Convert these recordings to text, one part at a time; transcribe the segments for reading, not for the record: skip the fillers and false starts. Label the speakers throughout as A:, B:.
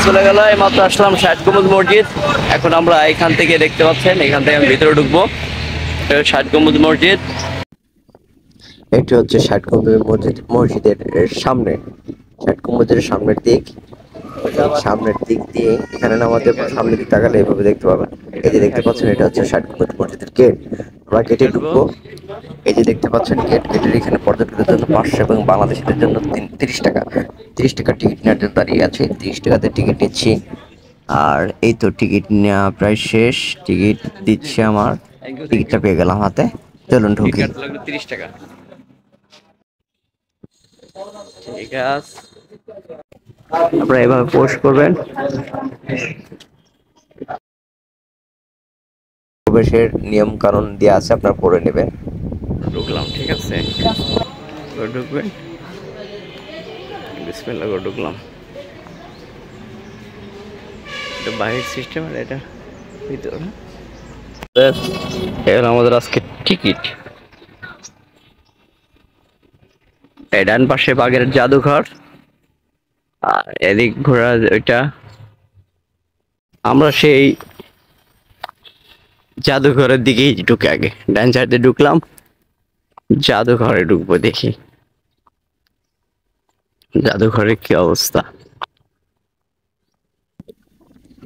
A: চলে গেল। এইমাত্র আসলাম ষাট গম্বুজ মসজিদ। এখন আমরা এখান থেকে দেখতে পাচ্ছেন, এখান থেকে আমি ভিতরে ঢুকবো। ষাট গম্বুজ মসজিদ,
B: এটি হচ্ছে ষাট গম্বুজ মসজিদের সামনে, ষাট গম্বুজের সামনের দিক দিয়ে এখানে নামাতে সামনের দিক তাকালে এইভাবে দেখতে পাবেন। এই যে দেখতে পাচ্ছেন, এটা হচ্ছে ষাট গম্বুজ মসজিদের গেট। আমরা গেটে ঢুকবো। এই যে দেখতে পাচ্ছেন গেটের এখানে পর্যটকদের জন্য 500 এবং বাংলাদেশিদের জন্য 30 টাকা। 30 টাকা টিকিট নেওয়ার জন্য দাঁড়িয়ে আছে। 30 টাকাতে টিকিট নিচ্ছি। আর এই তো টিকিট নেওয়া প্রায় শেষ। টিকিট দিচ্ছে আমার, টিকিটটা পেয়ে গেলাম হাতে। চলুন ঢুকি।
A: 30 টাকা। ঠিক আছে,
B: আপনারা এভাবে পোস্ট করবেন। প্রবেশের নিয়ম কানুন দেওয়া আছে, আপনারা পড়ে নেবেন।
A: ঢুকলাম। ঠিক আছে, ঢুকবেন। বিসমিল্লাহ করে ঢুকলাম। এটা বাইরের সিস্টেম, আর এটা ভিতর। এবার আমাদের আজকে টিকিট। এই ডান পাশে বাঘের জাদুঘর, আর এদিক ঘোরা ওইটা। আমরা সেই জাদুঘরের দিকেই ঢুকে আগে ডান সাইডে ঢুকলাম, জাদুঘরে ঢুকবো। দেখি জাদুঘরের কি অবস্থা।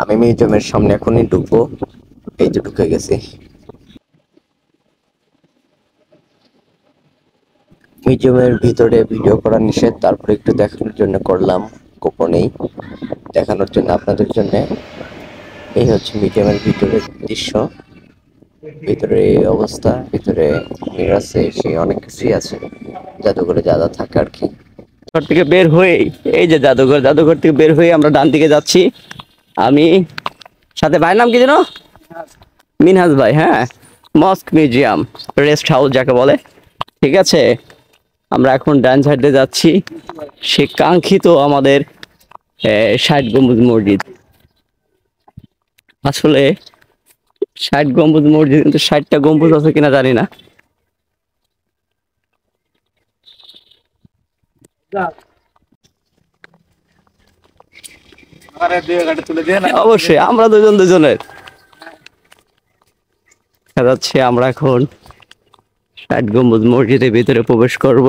B: আমি মিউজিয়ামের সামনে এখনই ঢুকবো। এই যে ঢুকে গেছি। মিউজিয়ামের ভিতরে ভিডিও করা নিষেধ, তারপরে একটু দেখানোর জন্য করলাম গোপনেই, দেখানোর জন্য আপনাদের জন্য। এই হচ্ছে মিউজিয়ামের ভিতরের দৃশ্য। ভিতরে এই অবস্থা, ভিতরে কুমির আছে, সে অনেক কিছুই আছে জাদুঘরে যা যা থাকে আর কি।
A: ঘর থেকে বের হয়ে, এই যে জাদুঘর, জাদুঘর থেকে বের হয়ে আমরা ডান দিকে যাচ্ছি। আমি সাথে, ভাইয়ের নাম কি যেন? মিনহাজ ভাই। হ্যাঁ, মস্ক মিউজিয়াম, রেস্ট হাউস যাকে বলে। ঠিক আছে, আমরা এখন ডান সাইডে যাচ্ছি, সে কাঙ্ক্ষিত আমাদের ষাট গম্বুজ মসজিদ। আসলে ষাট গম্বুজ মসজিদ, কিন্তু 60টা গম্বুজ আছে কিনা জানি না। অবশ্যই আমরা দুজনের যাচ্ছে। আমরা এখন ষাট গম্বুজ মসজিদের ভিতরে প্রবেশ করব।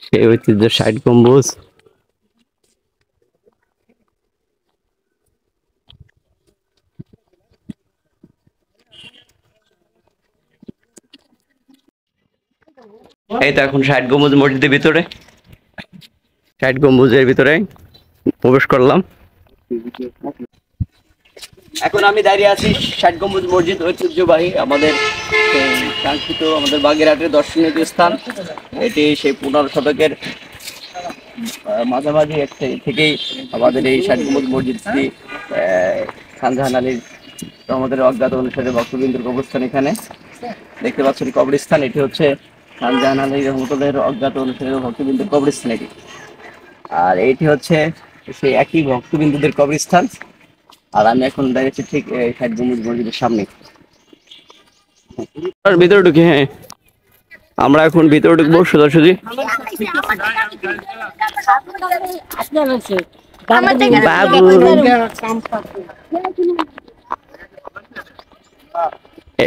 A: সেই ঐতিহ্য ষাট গম্বুজ। এই তো এখন ষাট গম্বুজ মসজিদের ভিতরে, ষাট গম্বুজের ভিতরে প্রবেশ করলাম। এখন আমি দাঁড়িয়ে আছি ষাট গম্বুজ মসজিদ, ঐতিহ্যবাহী আমাদের কাঙ্ক্ষিত, আমাদের বাগেরহাটের দর্শনীয় স্থান। এটি সেই 15 শতকের মাঝামাঝি থেকেই আমাদের এই ষাট গম্বুজ মসজিদটি খানজাহান আলীর আমাদের অজ্ঞাত অনুসারে ভক্তবৃন্দের কবরস্থান। এখানে দেখতে পাচ্ছেন কবরস্থান, এটি হচ্ছে খানজাহান আলী রহমতুল্লাহের অজ্ঞাত অনুসারে ভক্তবৃন্দের কবরস্থান এটি। আর এইটি হচ্ছে সেই একই ভক্তবিন্দুদের কবরস্থান। আর আমি এখন দাঁড়িয়েছি ঠিক ষাট গম্বুজ মসজিদের সামনে। ভিতরে ঢুকি। হ্যাঁ, আমরা এখন ভিতরে ঢুকবো সোজাসুজি।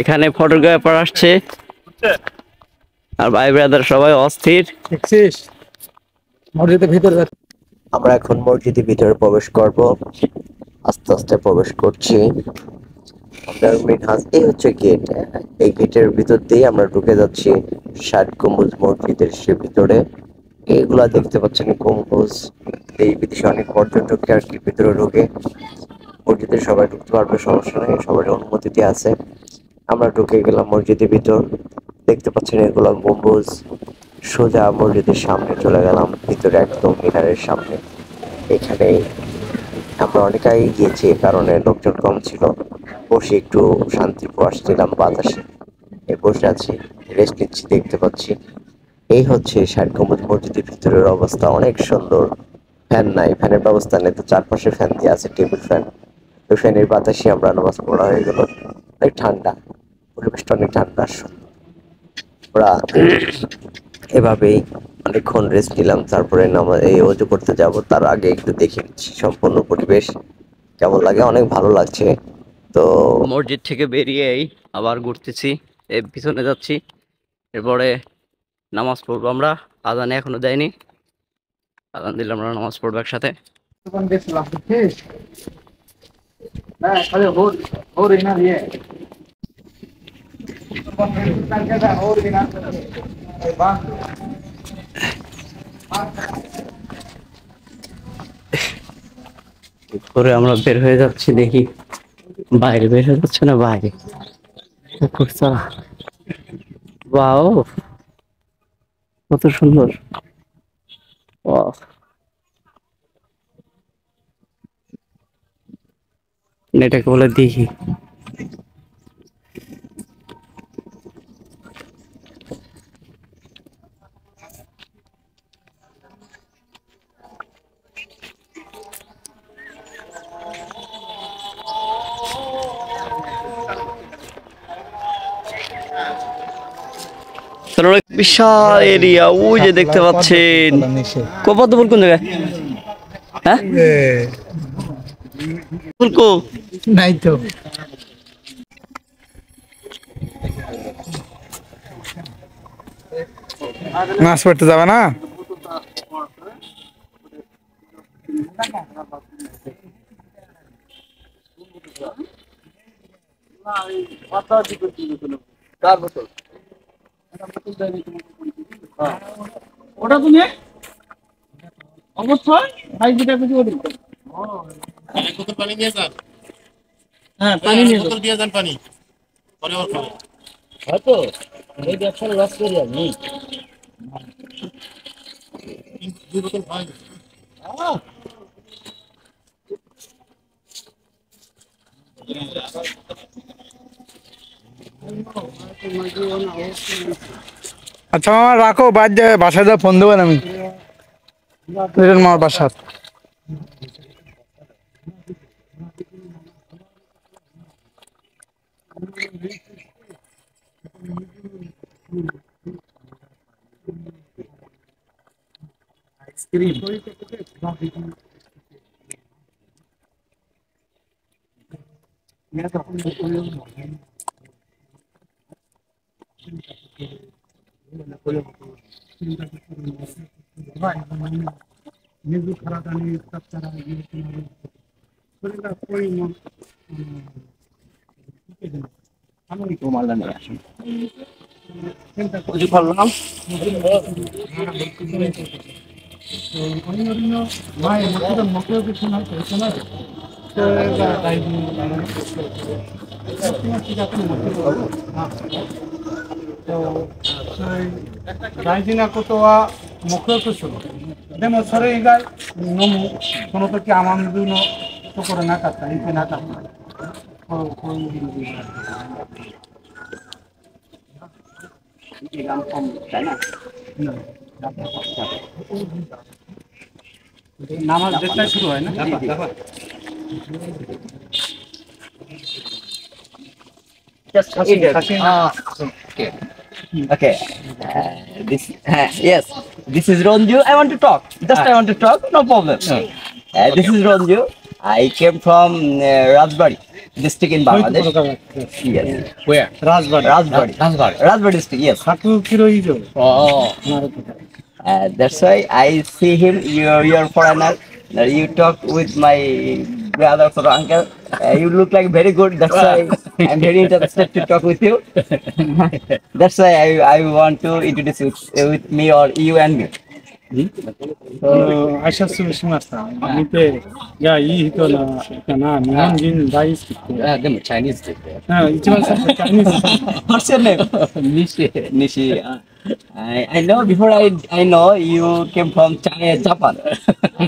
A: এখানে ফটোগ্রাফার আসছে, আর ভাই ব্রাদার সবাই অস্থির।
B: আমরা এখন মসজিদের ভিতরে প্রবেশ করব। আস্তে আস্তে প্রবেশ করছি। এই হচ্ছে গেট। এই গেটের ভিতর দিয়ে আমরা ঢুকে যাচ্ছি ষাট গম্বুজ মসজিদের সে ভিতরে। এইগুলা দেখতে পাচ্ছেন গম্বুজ। এই বিদেশে অনেক পর্যটক আর কি ভিতরে ঢুকে। মসজিদে সবাই ঢুকতে পারবে, সমস্যা নেই, সবার অনুমতিতে আছে। আমরা ঢুকে গেলাম মসজিদের ভিতর। দেখতে পাচ্ছেন এগুলা গম্বুজ। সোজা মসজিদের সামনে চলে গেলাম, ভিতরে একদম মিনারের সামনে। এখানে আমরা অনেক আগে গিয়েছি, এ কারণে লোকজন কম ছিল। বসে একটু শান্তি আসছিলাম বাতাসে, বসে আছি, রেস্ট নিচ্ছি। দেখতে পাচ্ছি এই হচ্ছে ষাট গম্বুজ মসজিদের ভিতরের অবস্থা। অনেক সুন্দর। ফ্যান নাই, ফ্যানের ব্যবস্থা নেই, তো চারপাশে ফ্যান দিয়ে আছে, টেবিল ফ্যান। ওই ফ্যানের বাতাসে আমরা নামাজ পড়া হয়ে গেল। অনেক ঠান্ডা, পরিবেশটা অনেক ঠান্ডা। আমরা এভাবেই অনেকক্ষণ রেস্ট নিলাম, তারপরে এই অজু করতে যাব। তার আগে একটু দেখে নিচ্ছি সম্পূর্ণ পরিবেশ কেমন লাগে। অনেক ভালো লাগছে। তো
A: মসজিদ থেকে বেরিয়েই আবার ঘুরতেছি, এই পিছনে যাচ্ছি, এরপরে নামাজ পড়বো আমরা। আজানে এখনো দেয়নি, আজান দিলে আমরা নামাজ পড়বো একসাথে। করে আমরা বের হয়ে যাচ্ছি, দেখি বাইরে বের হয়ে যাচ্ছে না, বাইরে পুকুর ছাড়া। ওয়াও, কত সুন্দর। ওয়াও, এটাকে বলে দেখি। বিশাল এরিয়া, ওই যে দেখতে পাচ্ছেন। পদ্মফুল কোন জায়গায়? হ্যাঁ, ফুলকো
C: নাই তো। মাছ পড়তে যাবে না?
D: ওটা তুমি অবশ্যই ভাই যেটা কিছু দিন।
E: বোতল পানি নিয়ে যান।
D: হ্যাঁ, পানি নিয়ে
E: বোতল দিয়ে যান পানি। পরে আবার খাবেন।
D: হয়তো এই ব্যবসা লস করি আমি।
E: 2 বোতল হয়।
C: আচ্ছা মামা রাখো, বাসায় যা ফোন দেবেন আমি। মামার বাসার Raizina kotowa mokyo kusuru. Demo sore igai nomu sono toki amandu no tokoro nakatta, ike nakatta. নামাজ যেটা শুরু হয় না?
A: Just eat it. Okay. Okay. Yes. This is Ronju. I want to talk. I want to talk. No problem. This is Ronju. I came from Rajbari district in Bangladesh. Yes.
E: Where?
A: Rajbari district. Yes.
C: Haku kiro ijo.
A: Oh. That's why I see him. You're foreigner. You talk with my brother or uncle. You look like very good. That's why I'm very interested to talk with you. That's why I want to introduce you with me or you and me.
C: Aisha Sushimasta. Nite, ya, hito na Nihonjin daisuki.
E: Them Chinese did that.
C: Ichiban Chinese.
A: What's your name?
E: Nishi.
A: Nishi. I know before I know you came from China, Japan.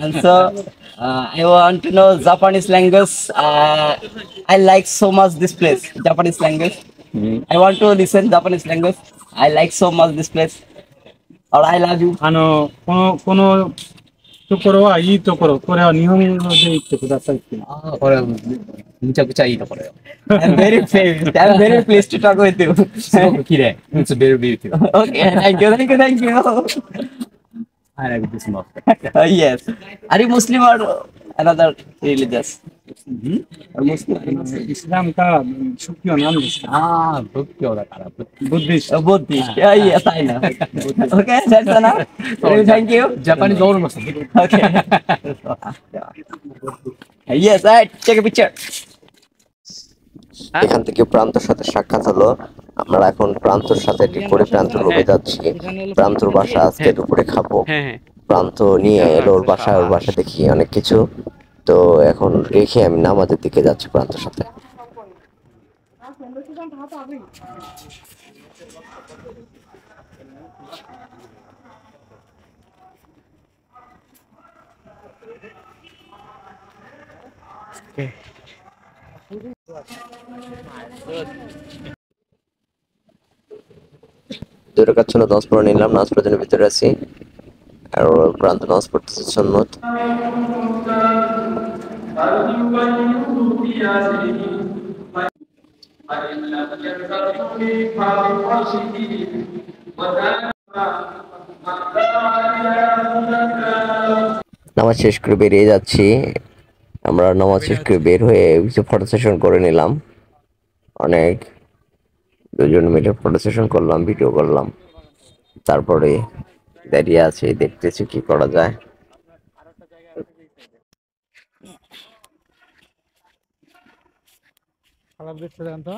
A: And so I want to know Japanese language. I like so much this place, Japanese language. I want to listen Japanese language. I like so much this place. Or I love you.
C: このところはいいところ、これは日本語で言ってくださいって。
E: これむちゃくちゃいいところよ。
A: I'm very famous. I'm very pleased to talk with you.
E: すごく綺麗。It's very beautiful.
A: Okay, thank you.
E: Arabic is not.
A: Yes. Are you Muslim or another religious? Or Muslim?
C: इस्लाम का शुक्रिया नाम जिसका
E: Ah, book your Arab.
C: Buddhist
A: Buddhist. Yeah, yes, I know. Okay, that's enough. Thank you.
E: Japanese almost.
A: Okay. Yes, right. Take a picture.
B: এখান থেকে প্রান্তর সাথে সাক্ষাৎ হলো। আমরা এখন প্রান্তর সাথে ঠিক করে প্রান্তর রুমে যাচ্ছি। প্রান্তর বাসা আজকে দুপুরে খাবো। প্রান্ত নিয়ে এলো ওর বাসা দেখি অনেক কিছু। তো এখন রেখে আমি নামাজের দিকে যাচ্ছি প্রান্তর সাথে। দুটো কাজ ছিল, নামাজ পড়ে নিলাম, নামাজ পড়ার জন্য ভিতরে আছি। আর প্রান্ত নামাজ পড়তেছে সুন্নত। নামাজ শেষ করে বেরিয়ে যাচ্ছি। আমরা নামাজ শেষ করে বের হয়ে কিছু ফটো সেশন করে নিলাম। অনেক দুজন মিলে ফটো সেশন করলাম, ভিডিও করলাম। তারপরে দাঁড়িয়ে আছি, দেখতেছি কি করা যায়।
C: খারাপ দেখতে দেন তো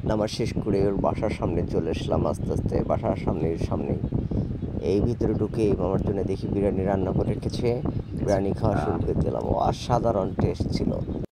B: নামাজ শেষ করে ওর বাসার সামনে চলে আসলাম। আস্তে আস্তে বাসার সামনে এই ভিতরে ঢুকে আমার জন্য দেখি বিরিয়ানি রান্না করে রেখেছে। বিরিয়ানি খাওয়া শুরু করে দিলাম। অসাধারণ টেস্ট ছিল।